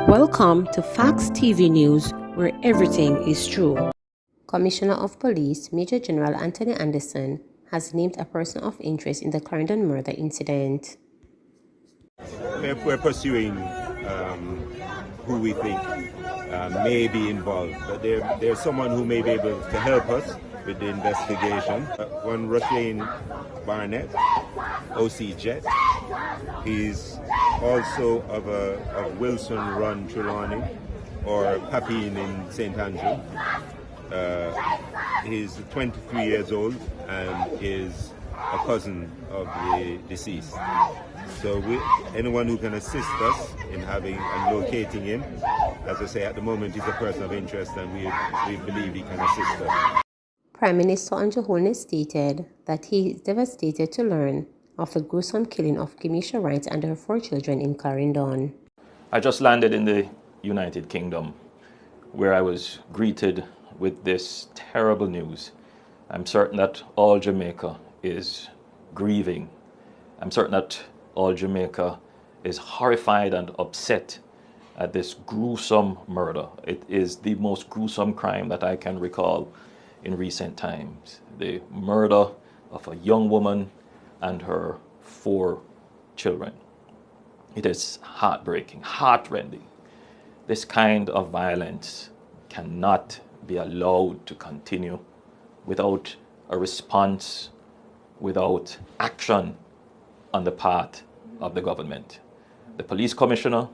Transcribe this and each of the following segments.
Welcome to Facts TV News, where everything is true. Commissioner of Police Major General Anthony Anderson has named a person of interest in the Clarendon murder incident. We're pursuing who we think may be involved, but there's someone who may be able to help us with the investigation. One Rushane Barnett, OC Jet. He's also of Wilson Run Trelawney or Papine in St. Andrew. He's 23 years old and is a cousin of the deceased. So anyone who can assist us in having and locating him, as I say, at the moment he's a person of interest and we believe he can assist us. Prime Minister Andrew Holness stated that he is devastated to learn of the gruesome killing of Kimisha Wright and her 4 children in Clarendon. I just landed in the United Kingdom, where I was greeted with this terrible news. I'm certain that all Jamaica is grieving. I'm certain that all Jamaica is horrified and upset at this gruesome murder. It is the most gruesome crime that I can recall in recent times. The murder of a young woman and her 4 children. It is heartbreaking, heartrending. This kind of violence cannot be allowed to continue without a response, without action on the part of the government. The police commissioner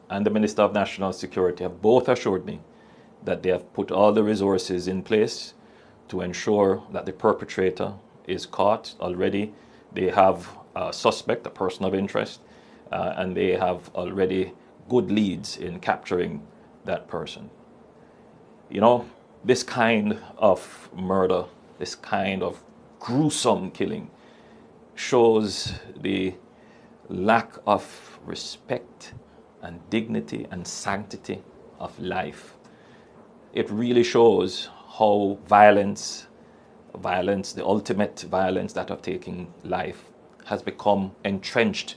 and the Minister of National Security have both assured me that they have put all the resources in place to ensure that the perpetrator is caught. Already they have a suspect, a person of interest, and they have already good leads in capturing that person. You know, this kind of murder, this kind of gruesome killing shows the lack of respect and dignity and sanctity of life. It really shows how violence, the ultimate violence that of taking life, has become entrenched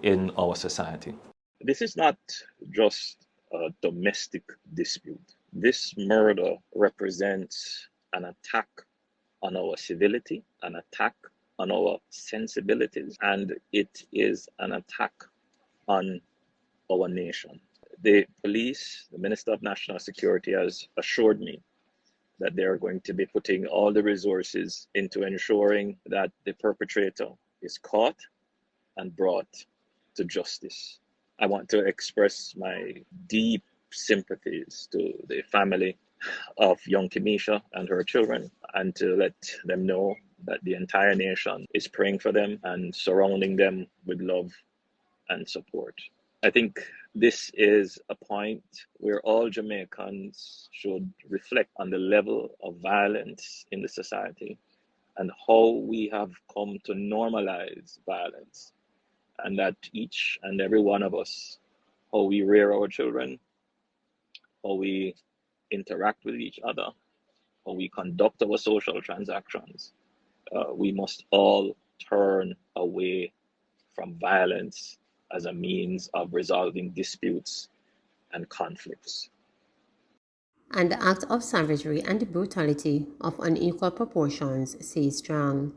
in our society. This is not just a domestic dispute. This murder represents an attack on our civility, an attack on our sensibilities, and it is an attack on our nation. The police, the Minister of National Security has assured me that they are going to be putting all the resources into ensuring that the perpetrator is caught and brought to justice. I want to express my deep sympathies to the family of young Kimisha and her children, and to let them know that the entire nation is praying for them and surrounding them with love and support. I think this is a point where all Jamaicans should reflect on the level of violence in the society and how we have come to normalize violence, and that each and every one of us, how we rear our children, how we interact with each other, how we conduct our social transactions, we must all turn away from violence as a means of resolving disputes and conflicts. And the act of savagery and brutality of unequal proportions, says Strang.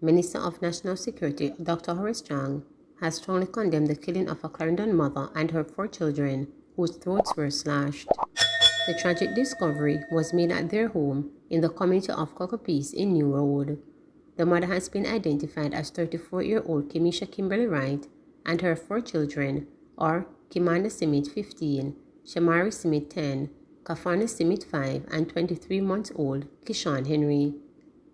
Minister of National Security Dr. Horace Strang has strongly condemned the killing of a Clarendon mother and her 4 children whose throats were slashed. The tragic discovery was made at their home in the community of Cocopiece in New Road. The mother has been identified as 34-year-old Kimisha Kimberly Wright, and her 4 children are Kimanda Simit 15, Shamari Simit 10, Kafana Simit 5, and 23-month-old Kishan Henry.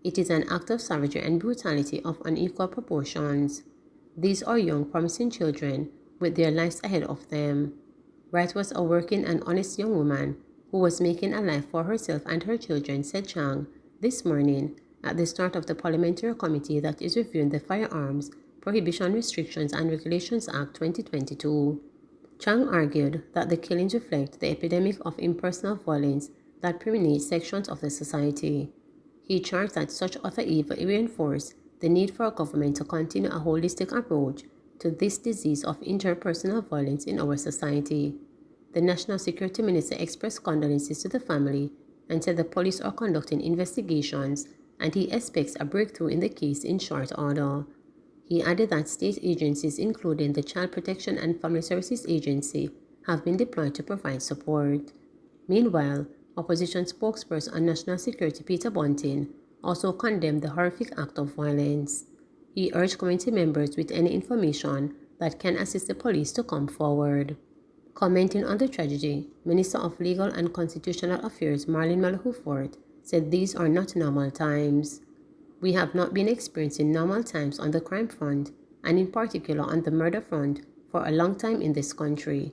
It is an act of savagery and brutality of unequal proportions. These are young, promising children with their lives ahead of them. Wright was a working and honest young woman who was making a life for herself and her children, said Chang this morning at the start of the parliamentary committee that is reviewing the Firearms Prohibition Restrictions and Regulations Act 2022. Chang argued that the killings reflect the epidemic of impersonal violence that permeates sections of the society. He charged that such utter evil reinforced the need for a government to continue a holistic approach to this disease of interpersonal violence in our society. the National Security Minister expressed condolences to the family and said the police are conducting investigations and he expects a breakthrough in the case in short order. He added that state agencies, including the Child Protection and Family Services Agency, have been deployed to provide support. Meanwhile, opposition spokesperson on national security Peter Bunting also condemned the horrific act of violence. He urged community members with any information that can assist the police to come forward. Commenting on the tragedy, Minister of Legal and Constitutional Affairs Marlene Malahufort said these are not normal times. We have not been experiencing normal times on the crime front, and in particular on the murder front, for a long time in this country.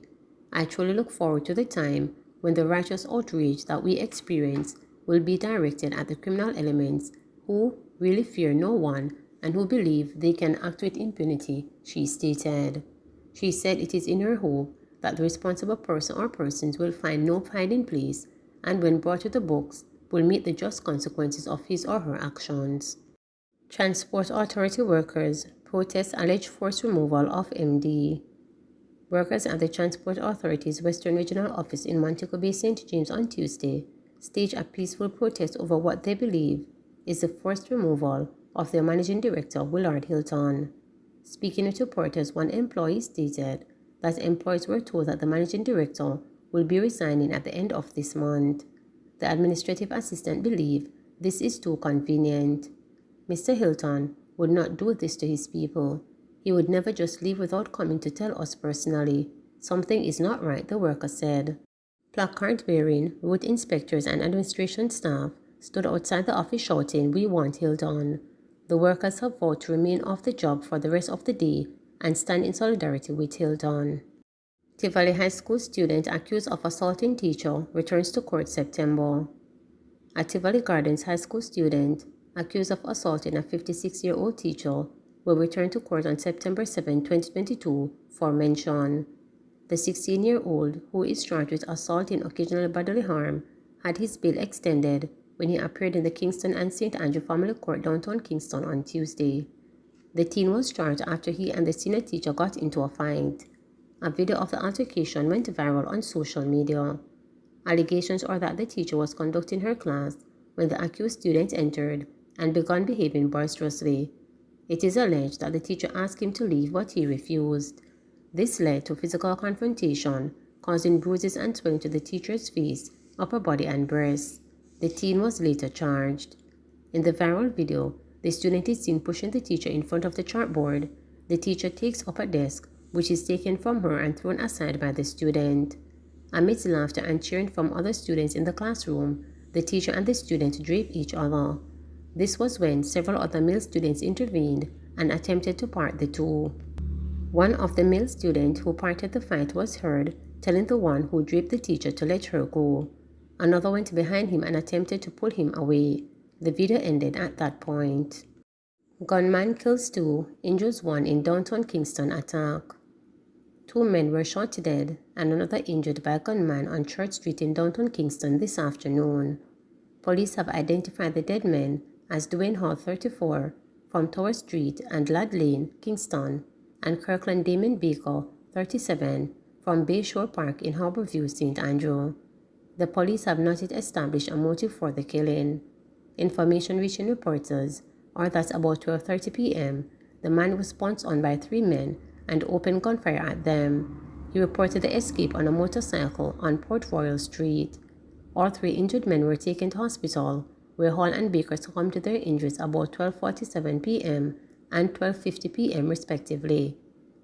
I truly look forward to the time when the righteous outrage that we experience will be directed at the criminal elements who really fear no one and who believe they can act with impunity, she stated. She said it is in her hope that the responsible person or persons will find no hiding place and when brought to the books will meet the just consequences of his or her actions. Transport Authority workers protest alleged forced removal of MD. Workers at the Transport Authority's Western Regional Office in Montego Bay, St. James on Tuesday staged a peaceful protest over what they believe is the forced removal of their managing director, Willard Hilton. Speaking with reporters, one employee stated that employees were told that the managing director will be resigning at the end of this month. The administrative assistant believed this is too convenient. Mr. Hilton would not do this to his people. He would never just leave without coming to tell us personally. Something is not right, the worker said. Placard-bearing road inspectors and administration staff stood outside the office shouting, "We want Hilton." The workers have vowed to remain off the job for the rest of the day and stand in solidarity with Hilton. Tivoli High School student accused of assaulting teacher returns to court September. A Tivoli Gardens High School student accused of assaulting a 56-year-old teacher will return to court on September 7, 2022 for mention. The 16-year-old, who is charged with assaulting occasional bodily harm, had his bail extended when he appeared in the Kingston and St. Andrew Family Court downtown Kingston on Tuesday. The teen was charged after he and the senior teacher got into a fight. A video of the altercation went viral on social media. Allegations are that the teacher was conducting her class when the accused student entered and began behaving boisterously. It is alleged that the teacher asked him to leave, but he refused. This led to physical confrontation, causing bruises and swelling to the teacher's face, upper body, and breasts. The teen was later charged. In the viral video, the student is seen pushing the teacher in front of the chalkboard. The teacher takes up a desk, which is taken from her and thrown aside by the student. Amidst laughter and cheering from other students in the classroom, the teacher and the student draped each other. This was when several other male students intervened and attempted to part the two. One of the male students who parted the fight was heard telling the one who draped the teacher to let her go. Another went behind him and attempted to pull him away. The video ended at that point. Gunman kills 2, injures 1 in downtown Kingston attack. 2 men were shot dead and another injured by a gunman on Church Street in downtown Kingston this afternoon. Police have identified the dead men as Dwayne Hall, 34, from Tower Street and Lad Lane, Kingston, and Kirkland Damon Baker, 37, from Bayshore Park in Harborview, St. Andrew. The police have not yet established a motive for the killing. Information reaching reporters are that about 12:30 p.m., the man was pounced on by 3 men and opened gunfire at them. He reported the escape on a motorcycle on Port Royal Street. All 3 injured men were taken to hospital, where Hall and Baker succumbed to their injuries about 12:47 p.m. and 12:50 p.m. respectively.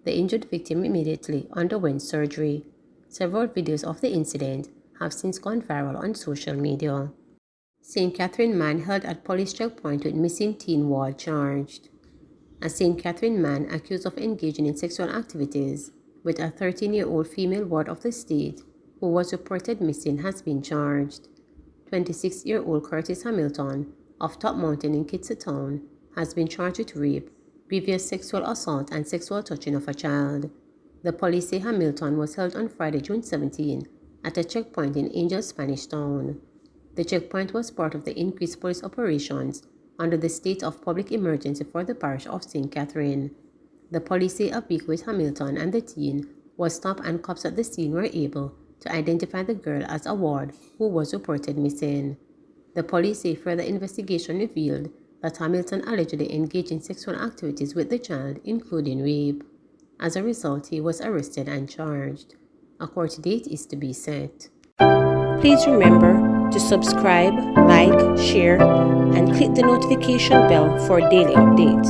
The injured victim immediately underwent surgery. Several videos of the incident have since gone viral on social media. St. Catherine man held at police checkpoint with missing teen ward charged. A St. Catherine man accused of engaging in sexual activities with a 13-year-old female ward of the state who was reported missing has been charged. 26-year-old Curtis Hamilton of Top Mountain in Kitsatown has been charged with rape, previous sexual assault, and sexual touching of a child. The police say Hamilton was held on Friday, June 17, at a checkpoint in Angel Spanish Town. The checkpoint was part of the increased police operations under the state of public emergency for the parish of St. Catherine. The police say a vehicle with Hamilton and the teen was stopped and cops at the scene were able to identify the girl as Award, who was reported missing. The police say further investigation revealed that Hamilton allegedly engaged in sexual activities with the child, including rape. As a result, he was arrested and charged. A court date is to be set. Please remember to subscribe, like, share, and click the notification bell for daily updates.